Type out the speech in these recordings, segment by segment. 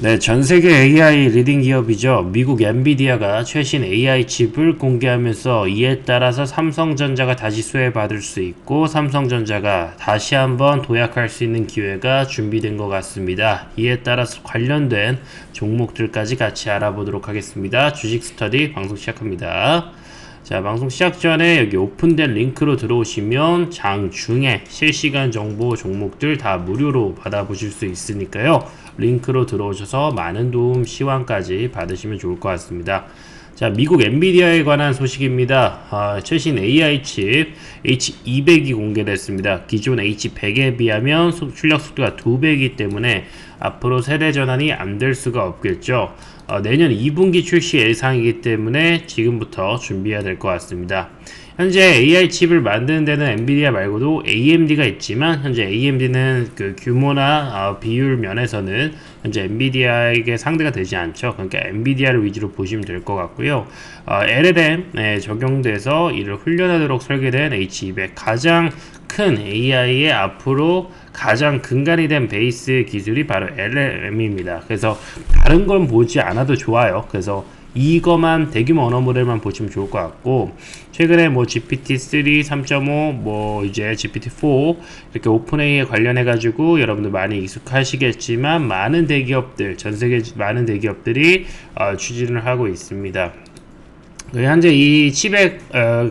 네, 전 세계 AI 리딩 기업이죠. 미국 엔비디아가 최신 AI 칩을 공개하면서 이에 따라서 삼성전자가 다시 수혜받을 수 있고 삼성전자가 다시 한번 도약할 수 있는 기회가 준비된 것 같습니다. 이에 따라서 관련된 종목들까지 같이 알아보도록 하겠습니다. 주식 스터디 방송 시작합니다. 자, 방송 시작 전에 여기 오픈된 링크로 들어오시면 장중에 실시간 정보 종목들 다 무료로 받아보실 수 있으니까요. 링크로 들어오셔서 많은 도움 시황까지 받으시면 좋을 것 같습니다. 자, 미국 엔비디아에 관한 소식입니다. 최신 AI 칩 H200이 공개됐습니다. 기존 H100에 비하면 출력 속도가 2배이기 때문에 앞으로 세대 전환이 안 될 수가 없겠죠. 내년 2분기 출시 예상이기 때문에 지금부터 준비해야 될 것 같습니다. 현재 AI 칩을 만드는 데는 엔비디아 말고도 AMD가 있지만 현재 AMD는 그 규모나 비율 면에서는 현재 엔비디아에게 상대가 되지 않죠. 그러니까 엔비디아를 위주로 보시면 될 것 같고요. LLM에 적용돼서 이를 훈련하도록 설계된 H200 가장 큰 AI의 앞으로 가장 근간이 된 베이스 기술이 바로 LLM입니다. 그래서 다른 건 보지 않아도 좋아요. 그래서 이거만 대규모 언어 모델만 보시면 좋을 것 같고, 최근에 뭐 GPT-3, 3.5, 뭐 이제 GPT-4 이렇게 오픈AI에 관련해 가지고 여러분들 많이 익숙하시겠지만 많은 대기업들, 전 세계 많은 대기업들이 추진을 하고 있습니다. 현재 이 칩의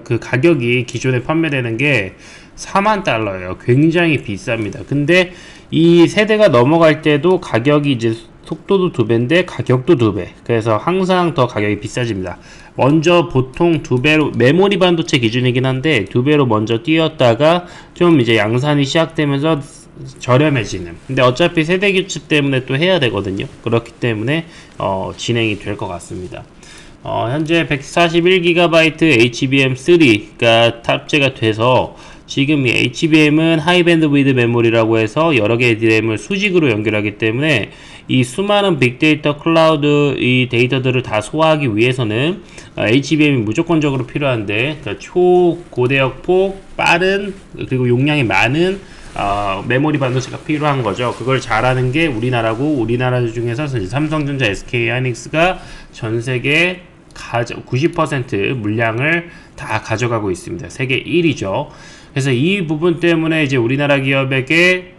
그 가격이 기존에 판매되는 게 4만 달러예요. 굉장히 비쌉니다. 근데 이 세대가 넘어갈 때도 가격이 이제 속도도 2배인데 가격도 2배. 그래서 항상 더 가격이 비싸집니다. 먼저 보통 2배로, 메모리 반도체 기준이긴 한데 2배로 먼저 뛰었다가 좀 이제 양산이 시작되면서 저렴해지는. 근데 어차피 세대 교체 때문에 또 해야 되거든요. 그렇기 때문에 진행이 될 것 같습니다. 현재 141GB HBM3가 탑재가 돼서 지금 이 HBM은 하이밴드위드 메모리라고 해서 여러 개의 DRAM을 수직으로 연결하기 때문에 이 수많은 빅데이터 클라우드 이 데이터들을 다 소화하기 위해서는 HBM이 무조건적으로 필요한데, 그러니까 초고대역폭 빠른 그리고 용량이 많은 메모리 반도체가 필요한 거죠. 그걸 잘하는 게 우리나라고, 우리나라 중에서 삼성전자, SK하이닉스가 전 세계 90% 물량을 다 가져가고 있습니다. 세계 1위죠. 그래서 이 부분 때문에 이제 우리나라 기업에게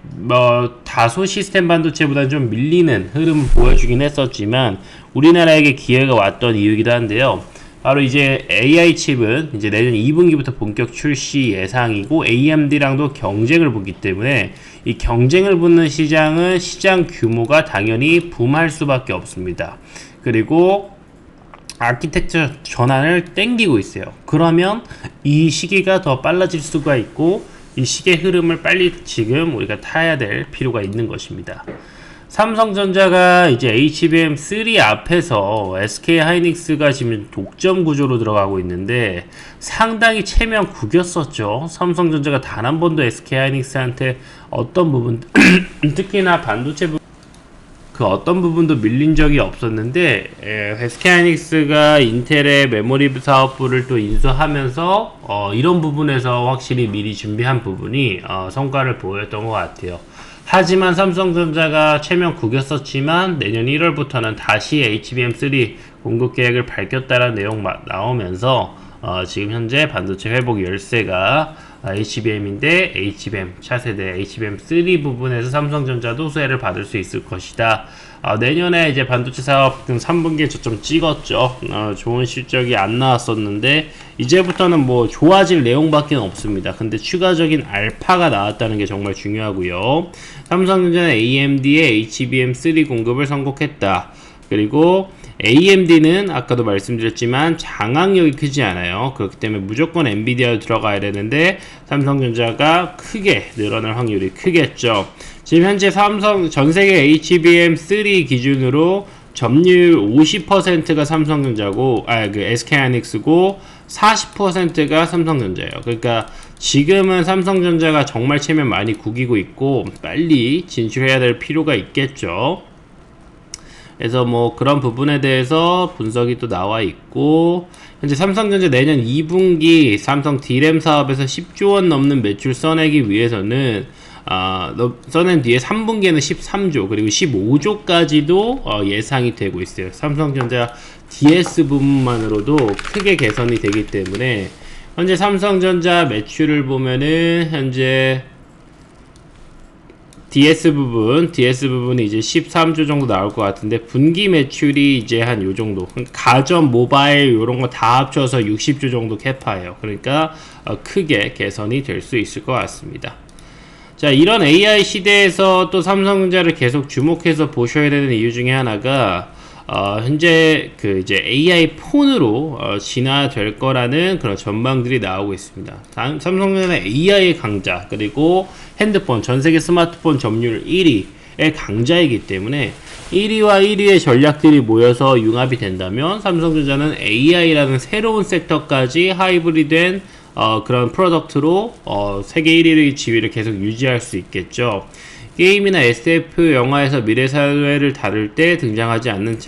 다소 시스템 반도체보다 좀 밀리는 흐름을 보여주긴 했었지만 우리나라에게 기회가 왔던 이유이기도 한데요. 바로 이제 AI 칩은 이제 내년 2분기부터 본격 출시 예상이고 AMD랑도 경쟁을 보기 때문에 이 경쟁을 붙는 시장은 시장 규모가 당연히 붐할 수밖에 없습니다. 그리고 아키텍처 전환을 땡기고 있어요. 그러면 이 시기가 더 빨라질 수가 있고 이 시기의 흐름을 빨리 지금 우리가 타야 될 필요가 있는 것입니다. 삼성전자가 이제 HBM3 앞에서 SK하이닉스가 지금 독점 구조로 들어가고 있는데 상당히 체면 구겼었죠. 삼성전자가 단 한 번도 SK하이닉스한테 어떤 부분 특히나 반도체 부분 그 어떤 부분도 밀린 적이 없었는데 SK하이닉스가 인텔의 메모리 사업부를 또 인수하면서 이런 부분에서 확실히 미리 준비한 부분이 성과를 보였던 것 같아요. 하지만 삼성전자가 체면 구겼었지만 내년 1월부터는 다시 HBM3 공급 계획을 밝혔다는 내용 나오면서 지금 현재 반도체 회복 열세가 HBM인데 HBM 차세대 HBM3 부분에서 삼성전자도 수혜를 받을 수 있을 것이다. 내년에 이제 반도체 사업 3분기에 저점 찍었죠. 좋은 실적이 안 나왔었는데 이제부터는 뭐 좋아질 내용밖에 없습니다. 근데 추가적인 알파가 나왔다는 게 정말 중요하고요. 삼성전자는 AMD의 HBM3 공급을 선곡했다. 그리고 AMD는 아까도 말씀드렸지만 장악력이 크지 않아요. 그렇기 때문에 무조건 엔비디아로 들어가야 되는데 삼성전자가 크게 늘어날 확률이 크겠죠. 지금 현재 삼성 전세계 HBM3 기준으로 점유율 50%가 삼성전자고 그 SK하이닉스고 40%가 삼성전자예요. 그러니까 지금은 삼성전자가 정말 체면 많이 구기고 있고 빨리 진출해야 될 필요가 있겠죠. 그래서 뭐 그런 부분에 대해서 분석이 또 나와 있고 현재 삼성전자 내년 2분기 삼성 D램 사업에서 10조 원 넘는 매출 써내기 위해서는 써낸 뒤에 3분기에는 13조 그리고 15조까지도 예상이 되고 있어요. 삼성전자 DS 부분만으로도 크게 개선이 되기 때문에 현재 삼성전자 매출을 보면은 현재 DS 부분이 이제 13조 정도 나올 것 같은데 분기 매출이 이제 한 요 정도. 가전, 모바일 요런 거 다 합쳐서 60조 정도 캐파예요. 그러니까 크게 개선이 될 수 있을 것 같습니다. 자, 이런 AI 시대에서 또 삼성전자를 계속 주목해서 보셔야 되는 이유 중에 하나가 현재 그 이제 AI 폰으로 진화될 거라는 그런 전망들이 나오고 있습니다. 삼성전자는 AI의 강자 그리고 핸드폰 전 세계 스마트폰 점유율 1위의 강자이기 때문에 1위와 1위의 전략들이 모여서 융합이 된다면 삼성전자는 AI라는 새로운 섹터까지 하이브리드된 그런 프로덕트로 세계 1위의 지위를 계속 유지할 수 있겠죠. 게임이나 SF 영화에서 미래사회를 다룰 때 등장하는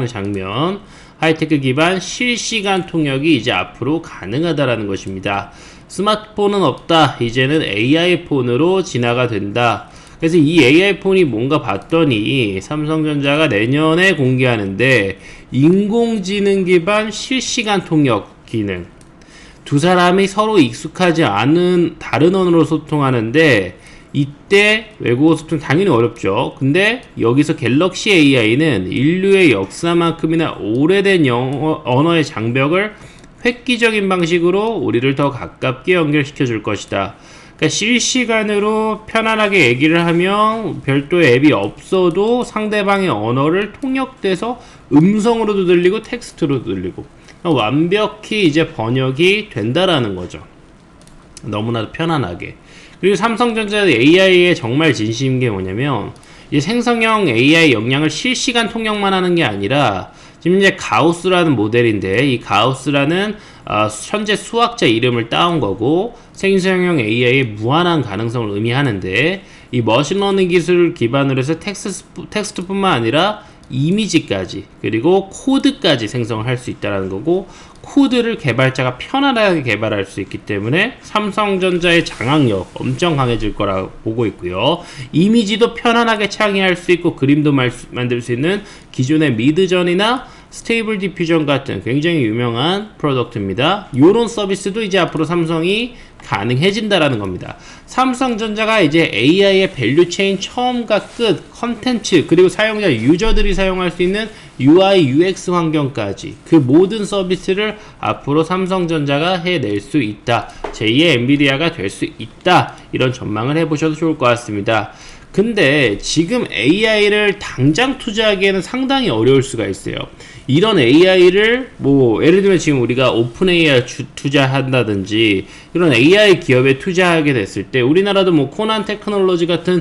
장면, 하이테크 기반 실시간 통역이 이제 앞으로 가능하다라는 것입니다. 스마트폰은 없다. 이제는 AI 폰으로 진화가 된다. 그래서 이 AI 폰이 뭔가 봤더니 삼성전자가 내년에 공개하는데 인공지능 기반 실시간 통역 기능. 두 사람이 서로 익숙하지 않은 다른 언어로 소통하는데 이때 외국어 소통 당연히 어렵죠. 근데 여기서 갤럭시 AI는 인류의 역사만큼이나 오래된 언어의 장벽을 획기적인 방식으로 우리를 더 가깝게 연결시켜 줄 것이다. 그러니까 실시간으로 편안하게 얘기를 하면 별도의 앱이 없어도 상대방의 언어를 통역돼서 음성으로도 들리고 텍스트로도 들리고 완벽히 이제 번역이 된다라는 거죠. 너무나도 편안하게. 그리고 삼성전자 AI에 정말 진심인 게 뭐냐면 이 생성형 AI 역량을 실시간 통역만 하는 게 아니라 지금 이제 가우스라는 모델인데 이 가우스라는 현재 수학자 이름을 따온 거고 생성형 AI의 무한한 가능성을 의미하는데 이 머신러닝 기술을 기반으로 해서 텍스트뿐만 아니라 이미지까지 그리고 코드까지 생성을 할 수 있다는 거고 코드를 개발자가 편안하게 개발할 수 있기 때문에 삼성전자의 장악력 엄청 강해질 거라고 보고 있고요. 이미지도 편안하게 창의할 수 있고 그림도 만들 수 있는 기존의 미드전이나 스테이블 디퓨전 같은 굉장히 유명한 프로덕트입니다. 이런 서비스도 이제 앞으로 삼성이 가능해진다라는 겁니다. 삼성전자가 이제 AI의 밸류체인 처음과 끝, 컨텐츠, 그리고 사용자, 유저들이 사용할 수 있는 UI, UX 환경까지 그 모든 서비스를 앞으로 삼성전자가 해낼 수 있다. 제2의 엔비디아가 될 수 있다. 이런 전망을 해보셔도 좋을 것 같습니다. 근데 지금 AI를 당장 투자하기에는 상당히 어려울 수가 있어요. 이런 AI를 뭐 예를 들면 지금 우리가 오픈 AI 투자한다든지 이런 AI 기업에 투자하게 됐을 때 우리나라도 뭐 코난 테크놀로지 같은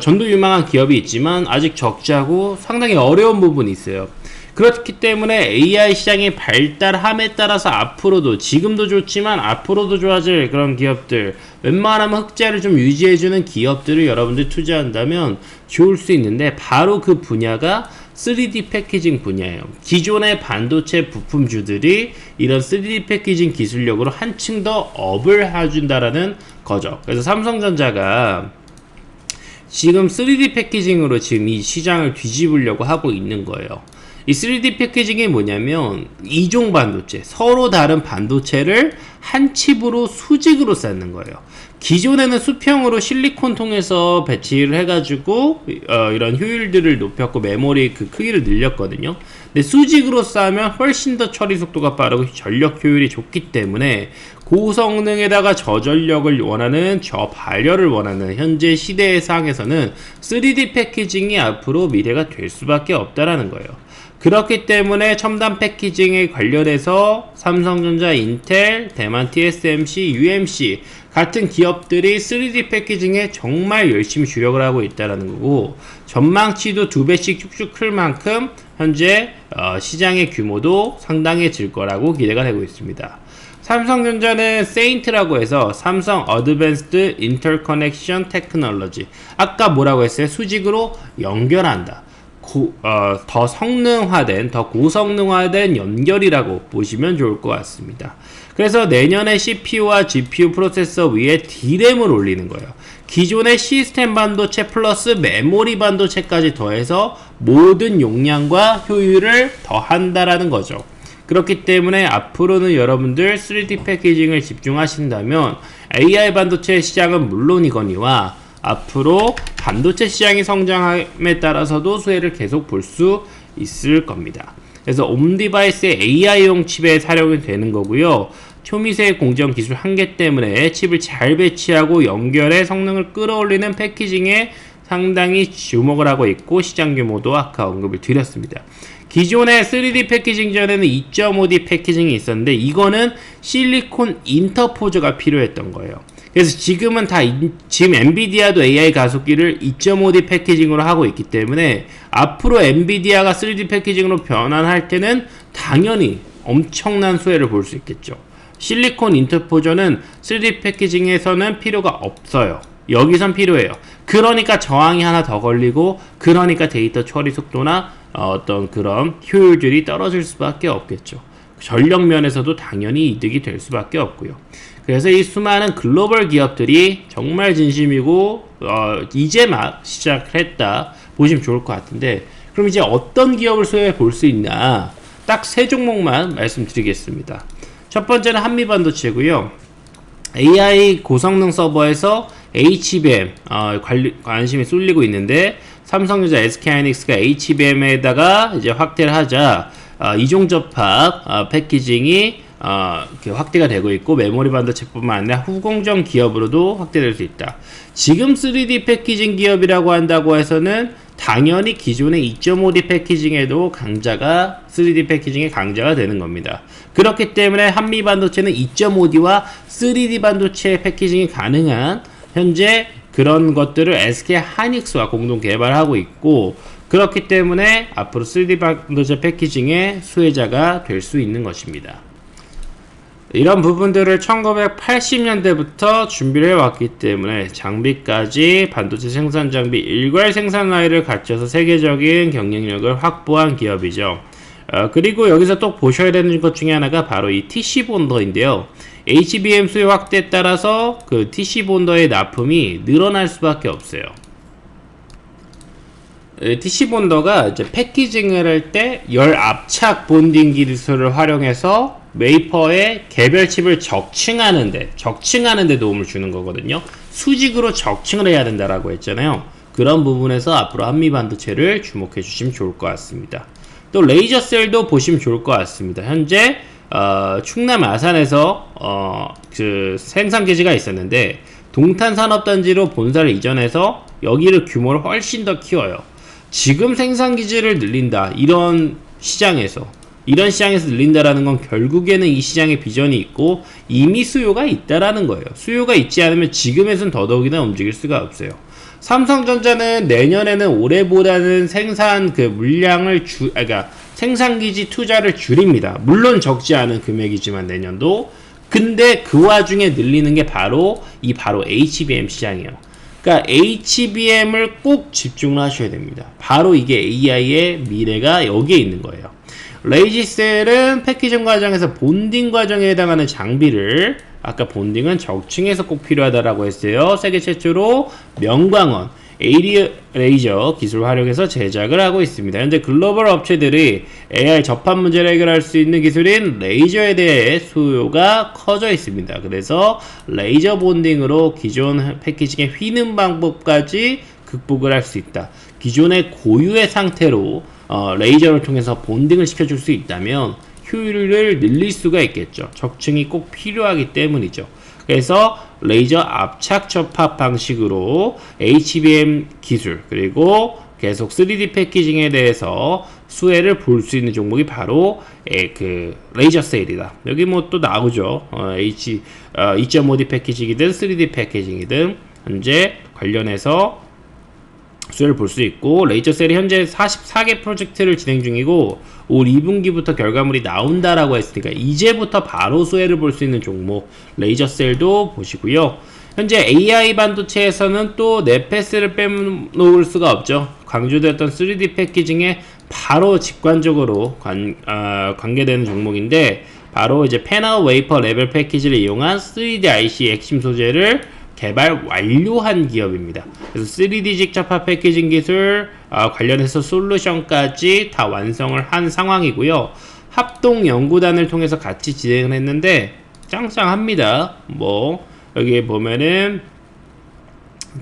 전도 유망한 기업이 있지만 아직 적자고 상당히 어려운 부분이 있어요. 그렇기 때문에 AI 시장의 발달함에 따라서 앞으로도 지금도 좋지만 앞으로도 좋아질 그런 기업들 웬만하면 흑자를 좀 유지해주는 기업들을 여러분들 투자한다면 좋을 수 있는데 바로 그 분야가 3D 패키징 분야예요. 기존의 반도체 부품주들이 이런 3D 패키징 기술력으로 한층 더 업을 해준다라는 거죠. 그래서 삼성전자가 지금 3D 패키징으로 지금 이 시장을 뒤집으려고 하고 있는 거예요. 이 3D 패키징이 뭐냐면 이종 반도체, 서로 다른 반도체를 한 칩으로 수직으로 쌓는 거예요. 기존에는 수평으로 실리콘 통해서 배치를 해가지고 이런 효율들을 높였고 메모리 그 크기를 늘렸거든요. 근데 수직으로 쌓으면 훨씬 더 처리 속도가 빠르고 전력 효율이 좋기 때문에 고성능에다가 저전력을 원하는 저발열을 원하는 현재 시대의 상에서는 3D 패키징이 앞으로 미래가 될 수밖에 없다라는 거예요. 그렇기 때문에 첨단 패키징에 관련해서 삼성전자, 인텔, 대만 TSMC, UMC 같은 기업들이 3D 패키징에 정말 열심히 주력을 하고 있다는 거고 전망치도 2배씩 쭉쭉 클 만큼 현재 시장의 규모도 상당해질 거라고 기대가 되고 있습니다. 삼성전자는 세인트라고 해서 삼성 어드밴스드 인터커넥션 테크놀로지 아까 뭐라고 했어요? 수직으로 연결한다. 더 성능화된, 더 고성능화된 연결이라고 보시면 좋을 것 같습니다. 그래서 내년에 CPU와 GPU 프로세서 위에 D램을 올리는 거예요. 기존의 시스템 반도체 플러스 메모리 반도체까지 더해서 모든 용량과 효율을 더한다라는 거죠. 그렇기 때문에 앞으로는 여러분들 3D 패키징을 집중하신다면 AI 반도체 시장은 물론이거니와 앞으로 반도체 시장이 성장함에 따라서도 수혜를 계속 볼 수 있을 겁니다. 그래서 온디바이스의 AI용 칩에 사용이 되는 거고요. 초미세 공정 기술 한계 때문에 칩을 잘 배치하고 연결해 성능을 끌어올리는 패키징에 상당히 주목을 하고 있고 시장 규모도 아까 언급을 드렸습니다. 기존의 3D 패키징 전에는 2.5D 패키징이 있었는데 이거는 실리콘 인터포저가 필요했던 거예요. 그래서 지금은 지금 엔비디아도 AI 가속기를 2.5D 패키징으로 하고 있기 때문에 앞으로 엔비디아가 3D 패키징으로 변환할 때는 당연히 엄청난 수혜를 볼 수 있겠죠. 실리콘 인터포저는 3D 패키징에서는 필요가 없어요. 여기선 필요해요. 그러니까 저항이 하나 더 걸리고 그러니까 데이터 처리 속도나 어떤 그런 효율들이 떨어질 수밖에 없겠죠. 전력 면에서도 당연히 이득이 될 수밖에 없고요. 그래서 이 수많은 글로벌 기업들이 정말 진심이고 이제 막 시작을 했다 보시면 좋을 것 같은데 그럼 이제 어떤 기업을 소개해 볼 수 있나 딱 세 종목만 말씀드리겠습니다. 첫 번째는 한미반도체고요. AI 고성능 서버에서 HBM 관심이 쏠리고 있는데 삼성전자, SK하이닉스가 HBM에다가 이제 확대를 하자 이종 접합 패키징이 확대가 되고 있고 메모리 반도체뿐만 아니라 후공정 기업으로도 확대될 수 있다. 지금 3D 패키징 기업이라고 한다고 해서는 당연히 기존의 2.5D 패키징에도 3D 패키징의 강자가 되는 겁니다. 그렇기 때문에 한미 반도체는 2.5D와 3D 반도체 패키징이 가능한 현재 그런 것들을 SK 하이닉스와 공동 개발하고 있고 그렇기 때문에 앞으로 3D 반도체 패키징의 수혜자가 될 수 있는 것입니다. 이런 부분들을 1980년대부터 준비를 해왔기 때문에 장비까지 반도체 생산 장비 일괄 생산 라인을 갖춰서 세계적인 경쟁력을 확보한 기업이죠. 그리고 여기서 또 보셔야 되는 것 중에 하나가 바로 이 TC 본더인데요. HBM 수요 확대에 따라서 그 TC 본더의 납품이 늘어날 수밖에 없어요. TC 본더가 이제 패키징을 할 때 열 압착 본딩 기술을 활용해서 웨이퍼의 개별 칩을 적층하는 데 도움을 주는 거거든요. 수직으로 적층을 해야 된다라고 했잖아요. 그런 부분에서 앞으로 한미 반도체를 주목해 주시면 좋을 것 같습니다. 또 레이저 셀도 보시면 좋을 것 같습니다. 현재 충남 아산에서 그 생산 기지가 있었는데 동탄 산업단지로 본사를 이전해서 여기를 규모를 훨씬 더 키워요. 지금 생산 기지를 늘린다 이런 시장에서 늘린다라는 건 결국에는 이 시장에 비전이 있고 이미 수요가 있다라는 거예요. 수요가 있지 않으면 지금에선 더더욱이나 움직일 수가 없어요. 삼성전자는 내년에는 올해보다는 생산 그 물량을 그러니까 생산기지 투자를 줄입니다. 물론 적지 않은 금액이지만 내년도. 근데 그 와중에 늘리는 게 바로 HBM 시장이에요. 그러니까 HBM을 꼭 집중을 하셔야 됩니다. 바로 이게 AI의 미래가 여기에 있는 거예요. 레이지셀은 패키징 과정에서 본딩 과정에 해당하는 장비를 아까 본딩은 적층에서 꼭 필요하다라고 했어요. 세계 최초로 명광원 에이리 레이저 기술을 활용해서 제작을 하고 있습니다. 현재 글로벌 업체들이 AI 접합 문제를 해결할 수 있는 기술인 레이저에 대해 수요가 커져 있습니다. 그래서 레이저 본딩으로 기존 패키징의 휘는 방법까지 극복을 할 수 있다. 기존의 고유의 상태로 레이저를 통해서 본딩을 시켜줄 수 있다면 효율을 늘릴 수가 있겠죠. 적층이 꼭 필요하기 때문이죠. 그래서 레이저 압착 접합 방식으로 HBM 기술 그리고 계속 3D 패키징에 대해서 수혜를 볼 수 있는 종목이 바로 그 레이저 셀이다. 여기 뭐 또 나오죠. 2.5D 패키징이든 3D 패키징이든 현재 관련해서 수혜를 볼 수 있고 레이저 셀이 현재 44개 프로젝트를 진행 중이고 올 2분기부터 결과물이 나온다라고 했으니까 이제부터 바로 수혜를 볼 수 있는 종목 레이저 셀도 보시고요. 현재 AI 반도체에서는 또 네페스를 빼놓을 수가 없죠. 강조되었던 3D 패키징에 바로 직관적으로 관계되는 종목인데 바로 이제 패널 웨이퍼 레벨 패키지를 이용한 3D IC 핵심 소재를 개발 완료한 기업입니다. 그래서 3D 직접화 패키징 기술 관련해서 솔루션까지 다 완성을 한 상황이고요. 합동 연구단을 통해서 같이 진행을 했는데 짱짱합니다. 뭐 여기에 보면은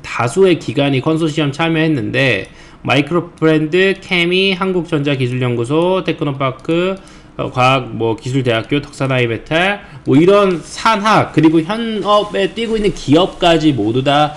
다수의 기관이 컨소시엄 참여했는데 마이크로브랜드, 케미, 한국전자기술연구소, 테크노파크, 과학 기술대학교, 덕산아이메탈 이런 산학 그리고 현업에 뛰고 있는 기업까지 모두 다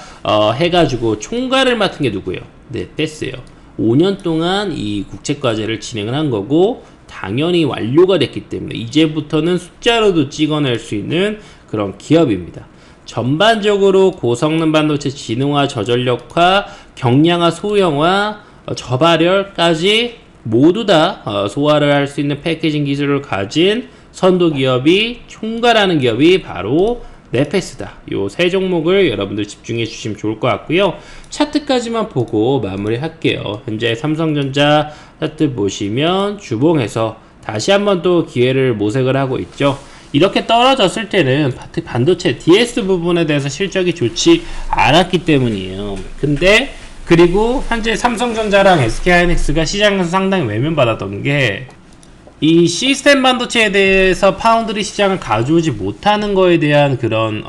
해가지고 총괄을 맡은 게 누구예요? 네, 뺐어요. 5년 동안 이 국책과제를 진행을 한 거고 당연히 완료가 됐기 때문에 이제부터는 숫자로도 찍어낼 수 있는 그런 기업입니다. 전반적으로 고성능 반도체 진흥화, 저전력화, 경량화, 소형화, 저발열까지 모두 다 소화를 할 수 있는 패키징 기술을 가진 선도 기업이 총괄하는 기업이 바로 네페스다. 요 세 종목을 여러분들 집중해 주시면 좋을 것 같고요. 차트까지만 보고 마무리 할게요. 현재 삼성전자 차트 보시면 주봉에서 다시 한번 또 기회를 모색을 하고 있죠. 이렇게 떨어졌을 때는 반도체 DS 부분에 대해서 실적이 좋지 않았기 때문이에요. 근데 그리고 현재 삼성전자랑 SK하이닉스가 시장에서 상당히 외면받았던 게 이 시스템 반도체에 대해서 파운드리 시장을 가져오지 못하는 거에 대한 그런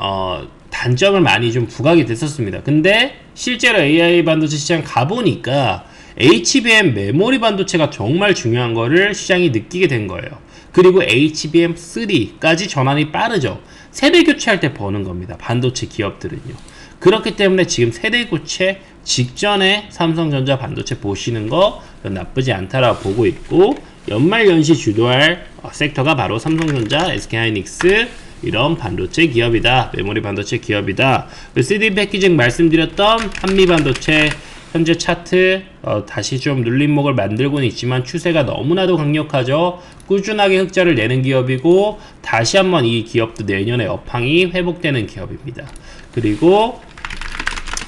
단점을 많이 좀 부각이 됐었습니다. 근데 실제로 AI 반도체 시장 가보니까 HBM 메모리 반도체가 정말 중요한 거를 시장이 느끼게 된 거예요. 그리고 HBM3까지 전환이 빠르죠. 세대 교체할 때 버는 겁니다. 반도체 기업들은요. 그렇기 때문에 지금 세대 교체 직전에 삼성전자 반도체 보시는 거 나쁘지 않다라고 보고 있고, 연말연시 주도할 섹터가 바로 삼성전자, SK하이닉스 이런 반도체 기업이다. 메모리 반도체 기업이다. 3D 패키징 말씀드렸던 한미반도체 현재 차트 다시 좀 눌림목을 만들고는 있지만 추세가 너무나도 강력하죠. 꾸준하게 흑자를 내는 기업이고 다시 한번 이 기업도 내년에 업황이 회복되는 기업입니다. 그리고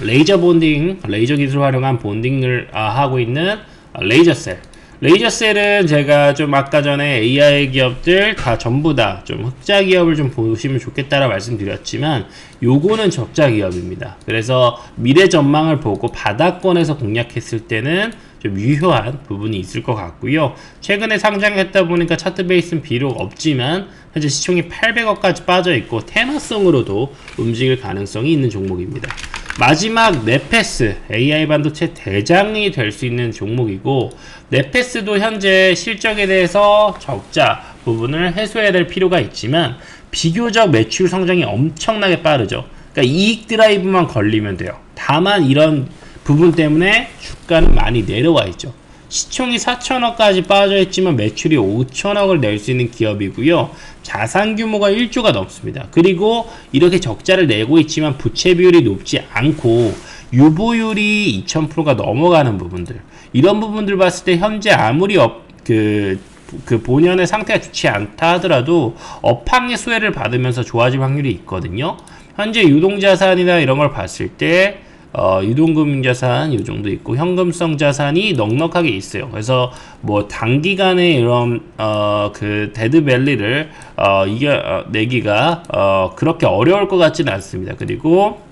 레이저 본딩, 레이저 기술을 활용한 본딩을 하고 있는 레이저셀. 레이저셀은 제가 좀 아까 전에 AI 기업들 다 전부 다 좀 흑자 기업을 좀 보시면 좋겠다라 말씀드렸지만 요거는 적자 기업입니다. 그래서 미래 전망을 보고 바닥권에서 공략했을 때는 좀 유효한 부분이 있을 것 같고요. 최근에 상장했다 보니까 차트 베이스는 비록 없지만 현재 시총이 800억까지 빠져 있고 테마성으로도 움직일 가능성이 있는 종목입니다. 마지막 네페스, AI 반도체 대장이 될 수 있는 종목이고, 네페스도 현재 실적에 대해서 적자 부분을 해소해야 될 필요가 있지만 비교적 매출 성장이 엄청나게 빠르죠. 그러니까 이익 드라이브만 걸리면 돼요. 다만 이런 부분 때문에 주가는 많이 내려와 있죠. 시총이 4천억까지 빠져 있지만 매출이 5천억을 낼 수 있는 기업이고요. 자산 규모가 1조가 넘습니다. 그리고 이렇게 적자를 내고 있지만 부채 비율이 높지 않고 유보율이 2000%가 넘어가는 부분들, 이런 부분들 봤을 때 현재 아무리 그 본연의 상태가 좋지 않다 하더라도 업황의 수혜를 받으면서 좋아질 확률이 있거든요. 현재 유동자산이나 이런 걸 봤을 때 유동금융자산 이 정도 있고 현금성 자산이 넉넉하게 있어요. 그래서 뭐 단기간에 이런 그 데드밸리를 내기가 그렇게 어려울 것 같지는 않습니다. 그리고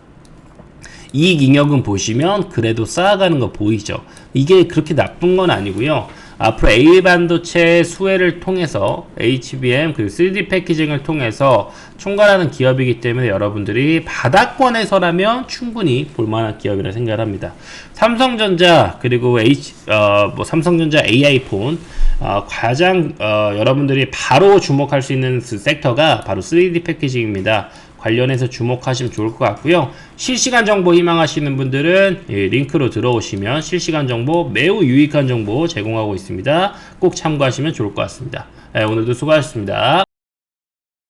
이익 잉여금 보시면 그래도 쌓아가는 거 보이죠. 이게 그렇게 나쁜 건 아니고요. 앞으로 AI 반도체 수혜를 통해서 HBM 그리고 3D 패키징을 통해서 총괄하는 기업이기 때문에 여러분들이 바닥권에서라면 충분히 볼만한 기업이라 생각을 합니다. 삼성전자 그리고 삼성전자 AI폰 가장 여러분들이 바로 주목할 수 있는 섹터가 바로 3D 패키징입니다. 관련해서 주목하시면 좋을 것 같고요. 실시간 정보 희망하시는 분들은 링크로 들어오시면 실시간 정보, 매우 유익한 정보 제공하고 있습니다. 꼭 참고하시면 좋을 것 같습니다. 오늘도 수고하셨습니다.